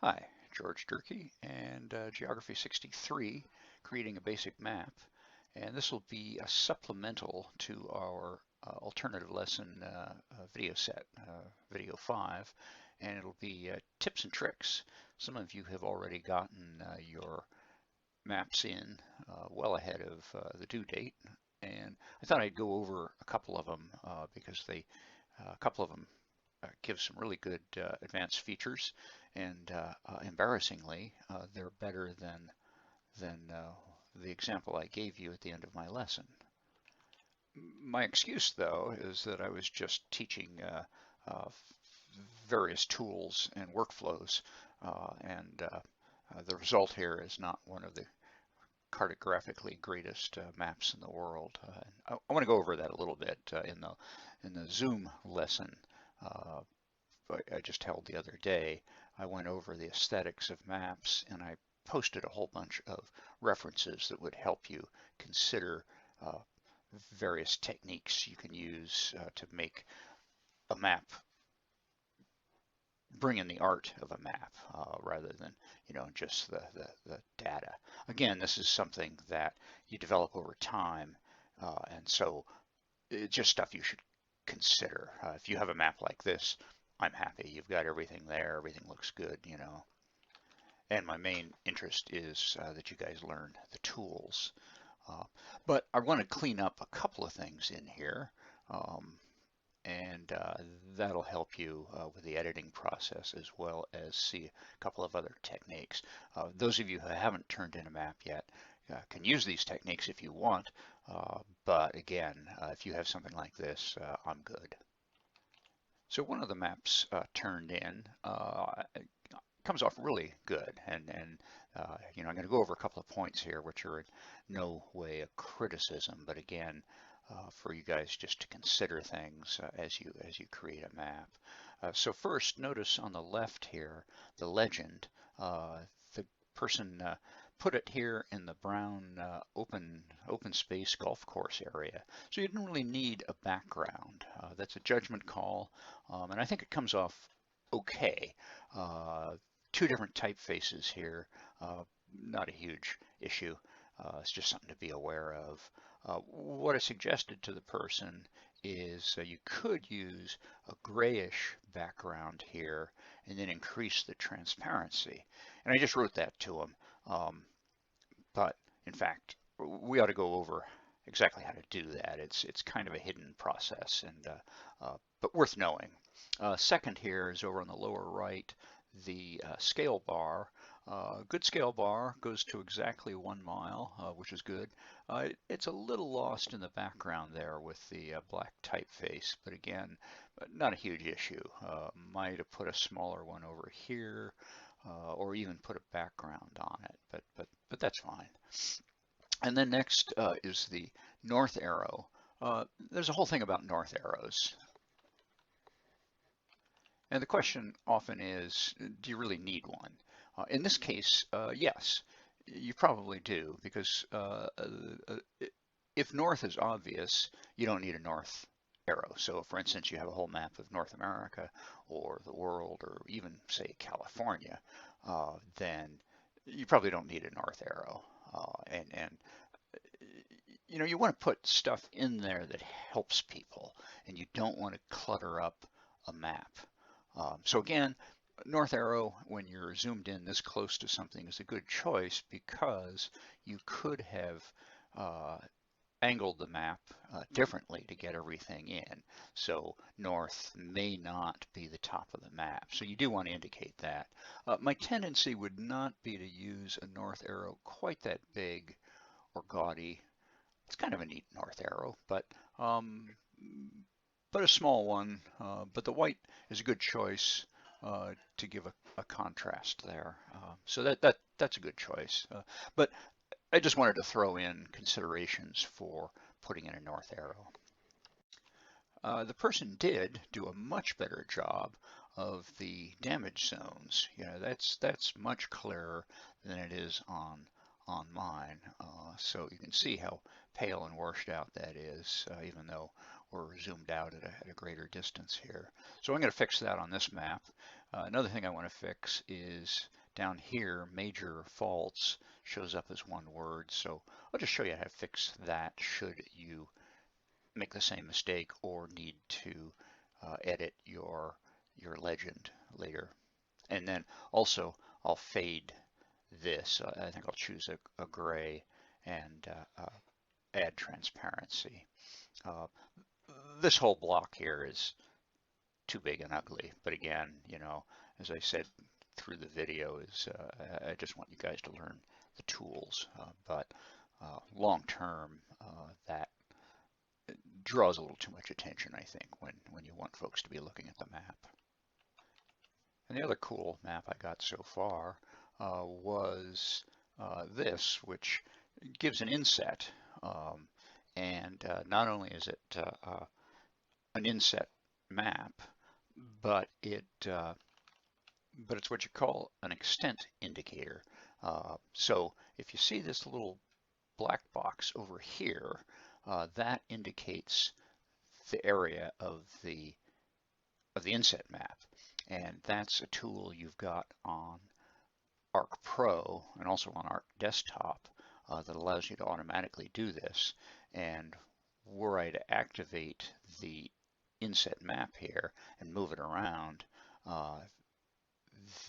Hi, George Durkee and Geography 63, creating a basic map. And this will be a supplemental to our alternative lesson video set, video 5, and it'll be tips and tricks. Some of you have already gotten your maps in well ahead of the due date, and I thought I'd go over a couple of them because a couple of them give some really good advanced features, and embarrassingly, they're better than the example I gave you at the end of my lesson. My excuse, though, is that I was just teaching various tools and workflows, and the result here is not one of the cartographically greatest maps in the world. I want to go over that a little bit in the Zoom lesson I just held the other day. I went over the aesthetics of maps, and I posted a whole bunch of references that would help you consider uh, various techniques you can use to make a map, bring in the art of a map rather than just the data. Again, this is something that you develop over time, and so it's just stuff you should consider. If you have a map like this, I'm happy. You've got everything there. Everything looks good. And my main interest is that you guys learn the tools. Uh, but I want to clean up a couple of things in here, um, and that'll help you with the editing process as well as see a couple of other techniques. Those of you who haven't turned in a map yet can use these techniques if you want, but again, if you have something like this, I'm good. So one of the maps turned in comes off really good, and I'm going to go over a couple of points here, which are in no way a criticism, but again, for you guys just to consider things as you create a map. So first, notice on the left here the legend. The person put it here in the brown open space golf course area. So you didn't really need a background. That's a judgment call, and I think it comes off okay. Two different typefaces here, not a huge issue. It's just something to be aware of. What I suggested to the person is you could use a grayish background here and then increase the transparency. And I just wrote that to him. But in fact, we ought to go over exactly how to do that. It's kind of a hidden process, and but worth knowing. Second here is over on the lower right, the scale bar. Good scale bar goes to exactly 1 mile, which is good. It's a little lost in the background there with the black typeface, but again, not a huge issue. Might have put a smaller one over here, or even put a background on it, but that's fine. And then next is the north arrow. There's a whole thing about north arrows. And the question often is, do you really need one? In this case, yes, you probably do, because if north is obvious, you don't need a north arrow. So for instance, you have a whole map of North America or the world or even say California, then you probably don't need a north arrow. And you want to put stuff in there that helps people, and you don't want to clutter up a map. So again, north arrow when you're zoomed in this close to something is a good choice because you could have angled the map differently to get everything in. So north may not be the top of the map. So you do want to indicate that. My tendency would not be to use a north arrow quite that big or gaudy. It's kind of a neat north arrow, but a small one. But the white is a good choice to give a contrast there. So that's a good choice. But I just wanted to throw in considerations for putting in a north arrow. The person did do a much better job of the damage zones. That's much clearer than it is on mine. So you can see how pale and washed out that is, even though we're zoomed out at a greater distance here. So I'm going to fix that on this map. Another thing I want to fix is down here, major faults shows up as one word. So I'll just show you how to fix that should you make the same mistake or need to edit your legend later. And then also I'll fade this. I think I'll choose a gray and add transparency. Uh, this whole block here is too big and ugly, but again, you know, as I said through the video, is I just want you guys to learn the tools, but long term, that draws a little too much attention, I think, when you want folks to be looking at the map. And the other cool map I got so far was this, which gives an inset. And not only is it an inset map, but it's what you call an extent indicator. So if you see this little black box over here, that indicates the area of the inset map, and that's a tool you've got on Arc Pro and also on Arc Desktop that allows you to automatically do this. And were I to activate the inset map here and move it around,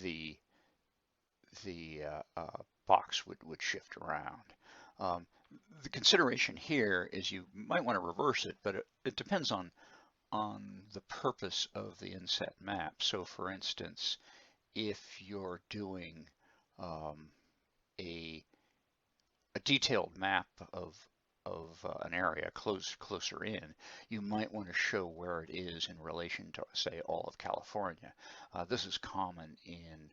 the box would shift around. The consideration here is you might want to reverse it, but it depends on the purpose of the inset map. So for instance, if you're doing a detailed map of an area closer in, you might want to show where it is in relation to, say, all of California. This is common in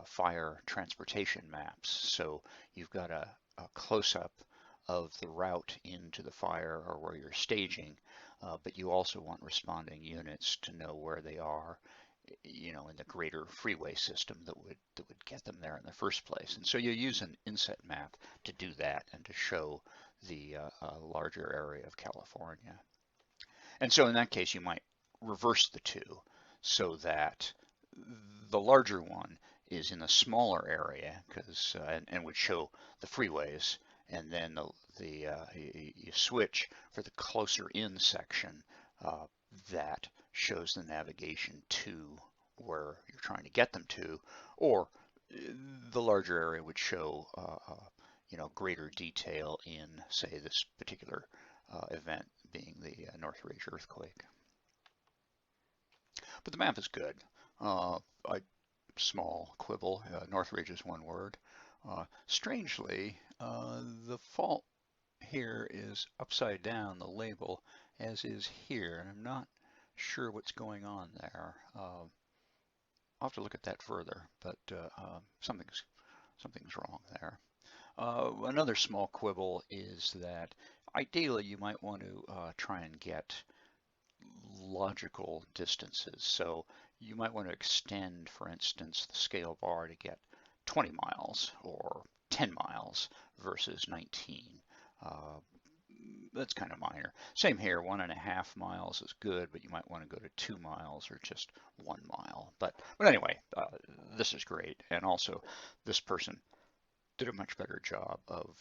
fire transportation maps. So you've got a close-up of the route into the fire or where you're staging, but you also want responding units to know where they are, you know, in the greater freeway system that would get them there in the first place. And so you use an inset map to do that and to show the larger area of California. And so in that case, you might reverse the two so that the larger one is in a smaller area, because and would show the freeways, and then you switch for the closer in section that shows the navigation to where you're trying to get them to, or the larger area would show you know, greater detail in, say, this particular event being the Northridge earthquake. But the map is good. Small quibble, Northridge is one word. Strangely, the fault here is upside down, the label, as is here, and I'm not sure what's going on there. I'll have to look at that further, but something's wrong there. Another small quibble is that ideally you might want to try and get logical distances. So you might want to extend, for instance, the scale bar to get 20 miles or 10 miles versus 19. That's kind of minor. Same here, 1.5 miles is good, but you might want to go to 2 miles or just 1 mile. But anyway, this is great. And also, this person did a much better job of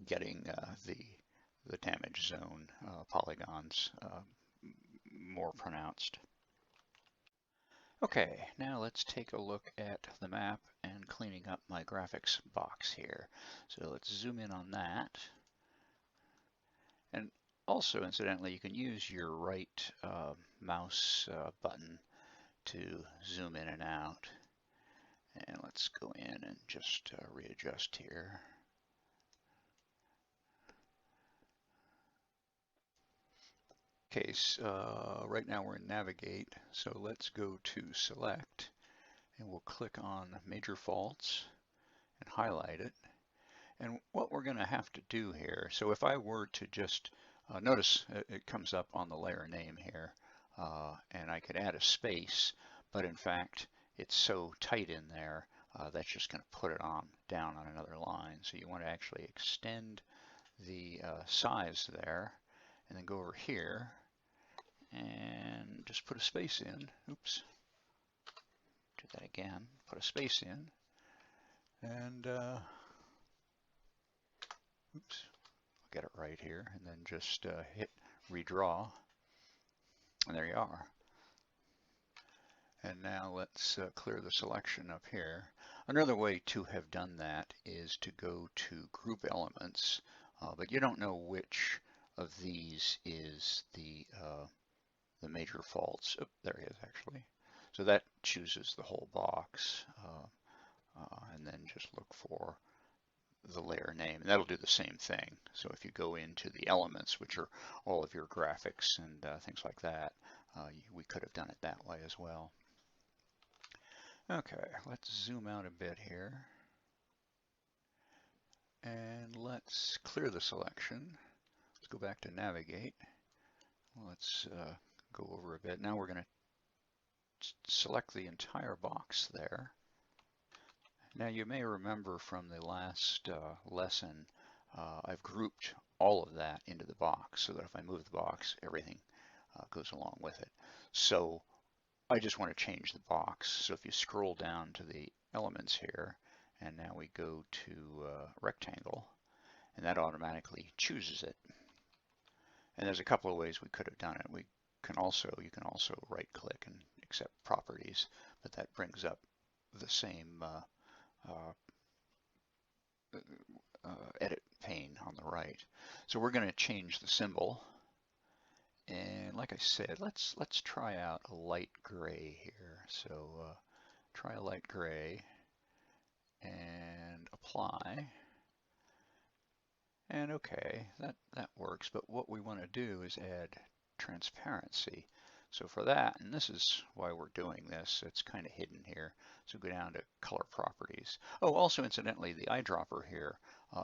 getting the damage zone polygons more pronounced. Okay, now let's take a look at the map and cleaning up my graphics box here. So let's zoom in on that. And also, incidentally, you can use your right mouse button to zoom in and out. And let's go in and just readjust here. Okay, so right now we're in Navigate, so let's go to Select, and we'll click on Major Faults and highlight it. And what we're going to have to do here, so if I were to just, notice it comes up on the layer name here, and I could add a space, but in fact it's so tight in there, that's just going to put it down on another line. So you want to actually extend the size there, and then go over here and just put a space in. Oops. that again, put a space in, and oops, I'll get it right here, and then just hit redraw, and there you are. And now let's clear the selection up here. Another way to have done that is to go to group elements, but you don't know which of these is the major faults. Oh, there he is actually. So that chooses the whole box, and then just look for the layer name, and that'll do the same thing. So if you go into the elements, which are all of your graphics and things like that, we could have done it that way as well. Okay, let's zoom out a bit here, and let's clear the selection. Let's go back to navigate. Let's go over a bit. Now we're going to select the entire box there. Now you may remember from the last lesson, I've grouped all of that into the box so that if I move the box, everything goes along with it. So I just want to change the box. So if you scroll down to the elements here, and now we go to rectangle, and that automatically chooses it. And there's a couple of ways we could have done it. You can also right click and accept properties, but that brings up the same edit pane on the right. So we're going to change the symbol. And like I said, let's try out a light gray here. So try a light gray and apply. And okay, that works. But what we want to do is add transparency. So for that, and this is why we're doing this, it's kind of hidden here. So go down to color properties. Oh, also incidentally, the eyedropper here,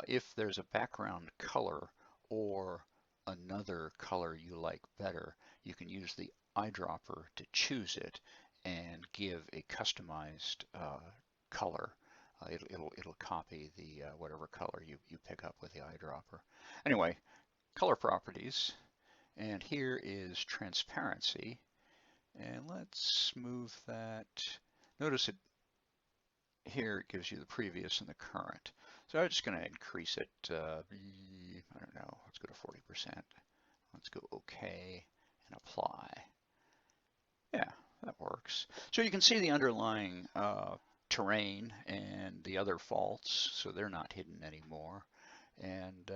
if there's a background color or another color you like better, you can use the eyedropper to choose it and give a customized color. It'll copy the whatever color you pick up with the eyedropper. Anyway, color properties, and here is transparency, and let's move that. Notice it here, it gives you the previous and the current. So I'm just going to increase it, I don't know, let's go to 40%. Let's go OK and apply. Yeah, that works. So you can see the underlying terrain and the other faults, so they're not hidden anymore. And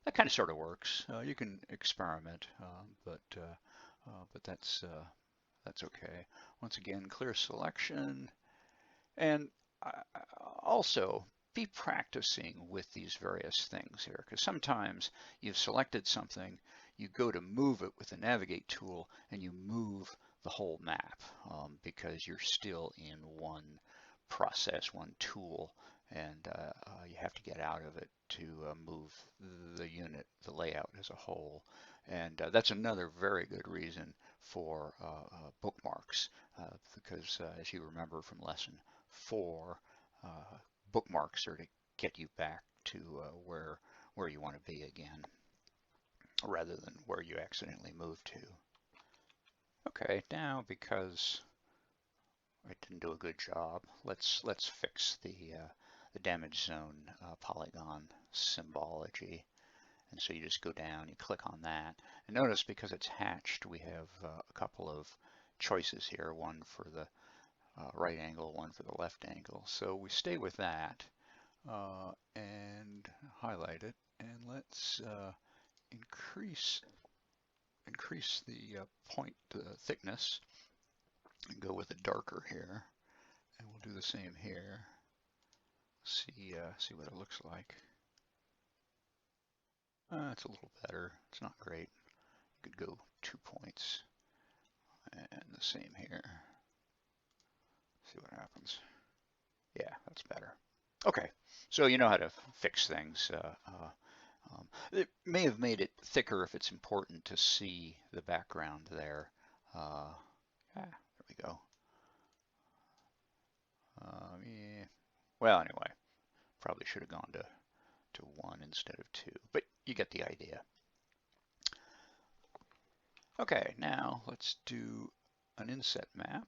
that kind of sort of works. You can experiment, but that's okay. Once again, clear selection. And also, be practicing with these various things here, because sometimes you've selected something, you go to move it with the navigate tool, and you move the whole map because you're still in one process, one tool, and you have to get out of it to move the unit, the layout as a whole. And that's another very good reason for bookmarks, because as you remember from lesson 4, bookmarks are to get you back to where you want to be again, rather than where you accidentally moved to. Okay, now because I didn't do a good job, let's fix the damage zone polygon symbology. And so you just go down, you click on that, and notice because it's hatched, we have a couple of choices here, one for the right angle, one for the left angle. So we stay with that and highlight it, and let's increase the point thickness and go with a darker here, and we'll do the same here. See what it looks like. It's a little better. It's not great. You could go 2 points, and the same here. See what happens. Yeah, that's better. Okay, so you know how to fix things. It may have made it thicker if it's important to see the background there. There we go. Yeah. Well, anyway, probably should have gone to 1 instead of 2, but you get the idea. Okay, now let's do an inset map.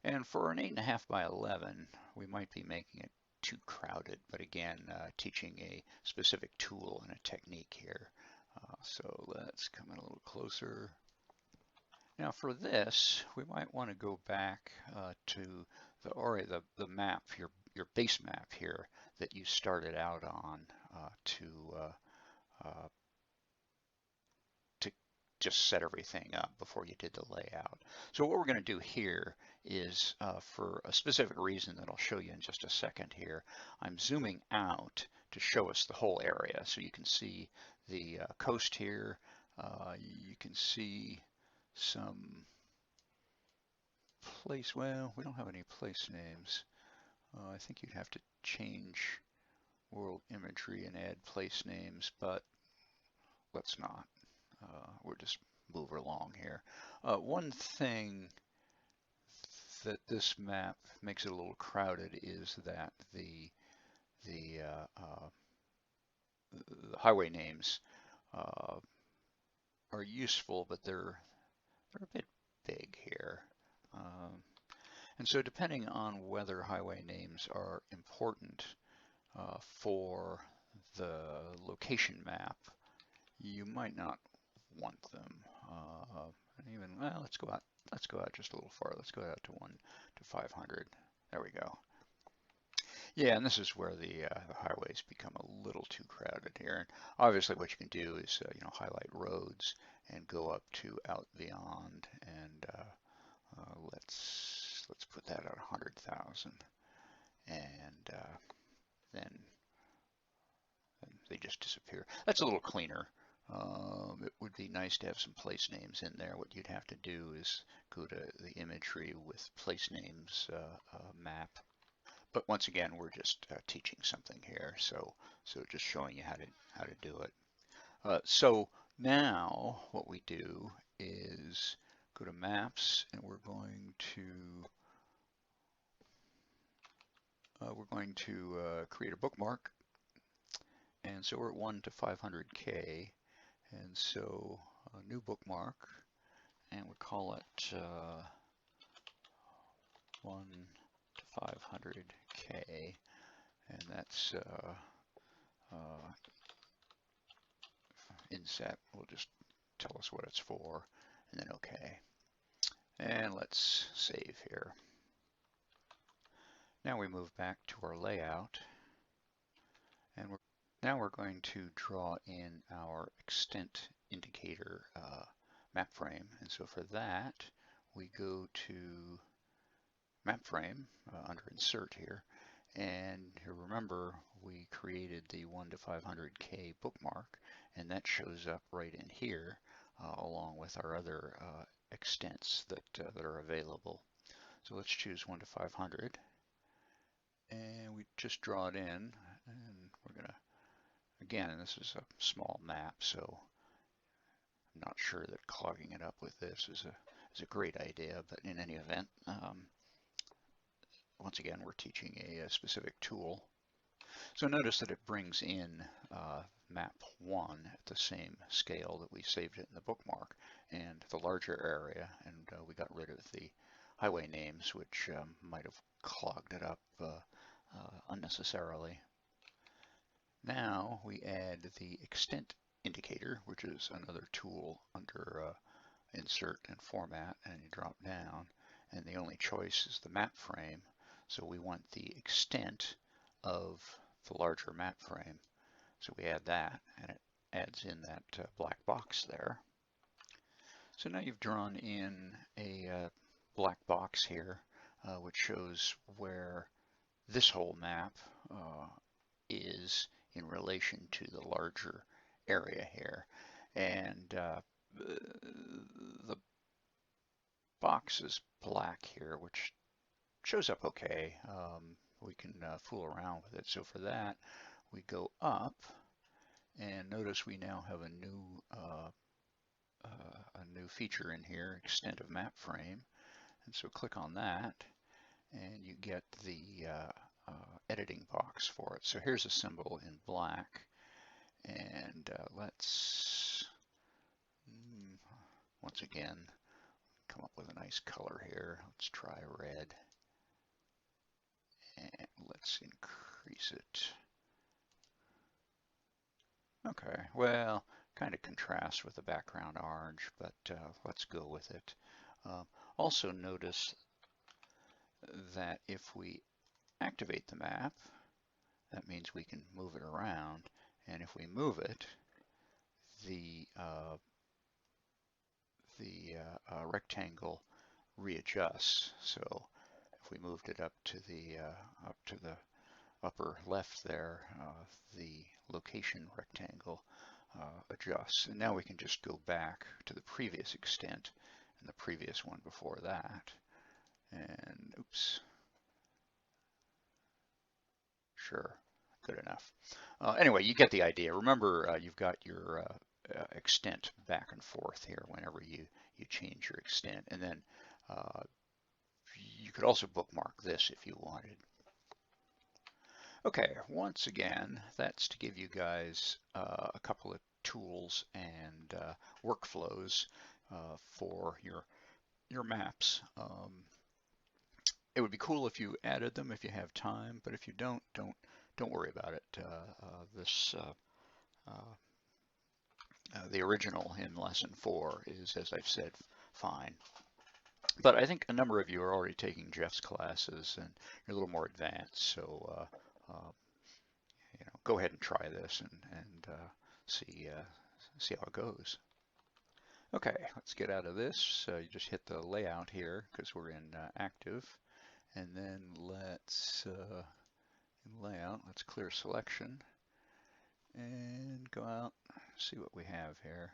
And for an 8.5 by 11, we might be making it too crowded, but again, teaching a specific tool and a technique here. So let's come in a little closer. Now for this, we might want to go back to the map, your base map here that you started out on uh, to just set everything up before you did the layout. So what we're going to do here is for a specific reason that I'll show you in just a second here, I'm zooming out to show us the whole area. So you can see the coast here. You can see some place, well, we don't have any place names. I think you'd have to change world imagery and add place names, but let's not. We'll just move along here. One thing that this map makes it a little crowded is that the highway names are useful, but they're a bit big here. And so depending on whether highway names are important for the location map, you might not want them. Even, well, let's go out just a little far. Let's go out to 1 to 500. There we go. Yeah, and this is where the highways become a little too crowded here. And obviously what you can do is highlight roads and go up to out beyond, and let's put that at 100,000, and then they just disappear. That's a little cleaner. It would be nice to have some place names in there. What you'd have to do is go to the imagery with place names map. But once again, we're just teaching something here, so just showing you how to do it. So now what we do is go to Maps, and we're going to create a bookmark. And so we're at 1 to 500K, and so a new bookmark, and we call it 1 to 500K, and that's Inset will just tell us what it's for, and then OK. And let's save here. Now we move back to our layout, and now we're going to draw in our extent indicator map frame. And so for that, we go to map frame under insert here. And remember, we created the 1 to 500K bookmark, and that shows up right in here along with our other extents that are available. So let's choose 1 to 500, and we just draw it in, and we're going to, again, this is a small map, so I'm not sure that clogging it up with this is a great idea, but in any event, once again, we're teaching a specific tool. So notice that it brings in map 1 at the same scale that we saved it in the bookmark, and the larger area, and we got rid of the highway names, which might have clogged it up unnecessarily. Now we add the extent indicator, which is another tool under insert and format, and you drop down, and the only choice is the map frame. So we want the extent of the larger map frame. So we add that, and it adds in that black box there. So now you've drawn in a black box here, which shows where this whole map is in relation to the larger area here. And the box is black here, which shows up okay. We can fool around with it. So for that, we go up, and notice we now have a new feature in here, extent of map frame. And so click on that, and you get the editing box for it. So here's a symbol in black, and let's once again come up with a nice color here. Let's try red. let's increase it. Okay, well, kind of contrast with the background orange, but let's go with it. Also notice that if we activate the map, that means we can move it around, and if we move it, the rectangle readjusts. So if we moved it up to the upper left there, the location rectangle adjusts. And now we can just go back to the previous extent and the previous one before that. And oops, sure, good enough. Anyway, you get the idea. Remember, you've got your extent back and forth here whenever you change your extent. And then you could also bookmark this if you wanted. Okay, once again, that's to give you guys a couple of tools and workflows for your maps. It would be cool if you added them if you have time, but if you don't worry about it. The original in lesson 4 is, as I've said, fine. But I think a number of you are already taking Jeff's classes and you're a little more advanced, so go ahead and try this and see how it goes. Okay, let's get out of this. You just hit the layout here because we're in active, and then let's in layout, let's clear selection and go out, see what we have here.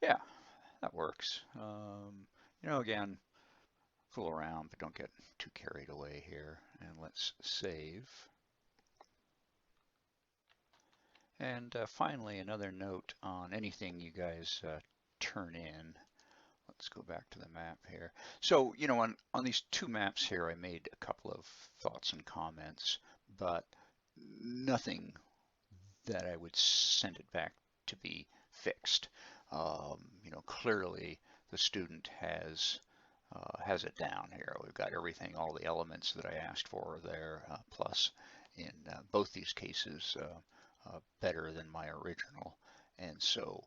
Yeah, that works. Again, fool around, but don't get too carried away here. And let's save. And finally, another note on anything you guys turn in. Let's go back to the map here. So, on these two maps here, I made a couple of thoughts and comments, but nothing that I would send it back to be fixed. Clearly the student has it down here. We've got everything, all the elements that I asked for there, plus in both these cases, better than my original. And so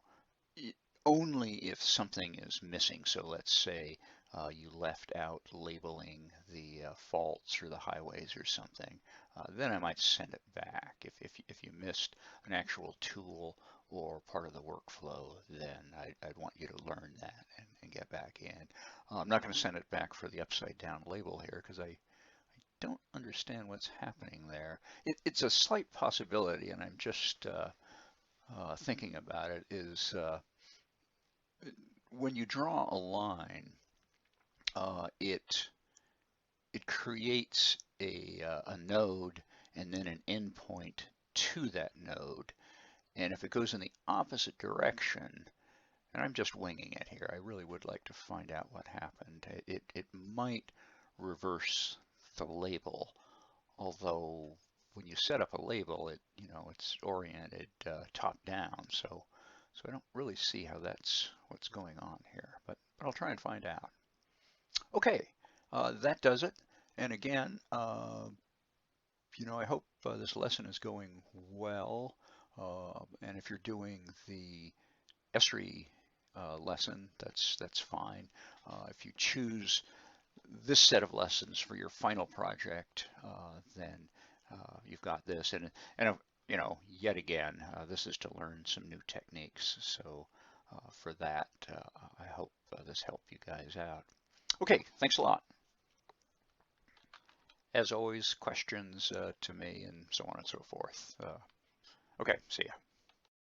only if something is missing, so let's say you left out labeling the faults or the highways or something, then I might send it back. If you missed an actual tool or part of the workflow, then I'd want you to learn that and get back in. I'm not going to send it back for the upside down label here because I don't understand what's happening there. It's a slight possibility, and I'm just thinking about it, is when you draw a line, it creates a node and then an endpoint to that node. And if it goes in the opposite direction, and I'm just winging it here, I really would like to find out what happened. It might reverse the label, although when you set up a label, it's oriented top down, so I don't really see how that's what's going on here, but I'll try and find out. Okay, that does it. And again, I hope this lesson is going well. And if you're doing the ESRI lesson, that's fine. If you choose this set of lessons for your final project, then you've got this. And yet again, this is to learn some new techniques. So for that, I hope this helped you guys out. Okay, thanks a lot. As always, questions to me and so on and so forth. Okay, see ya.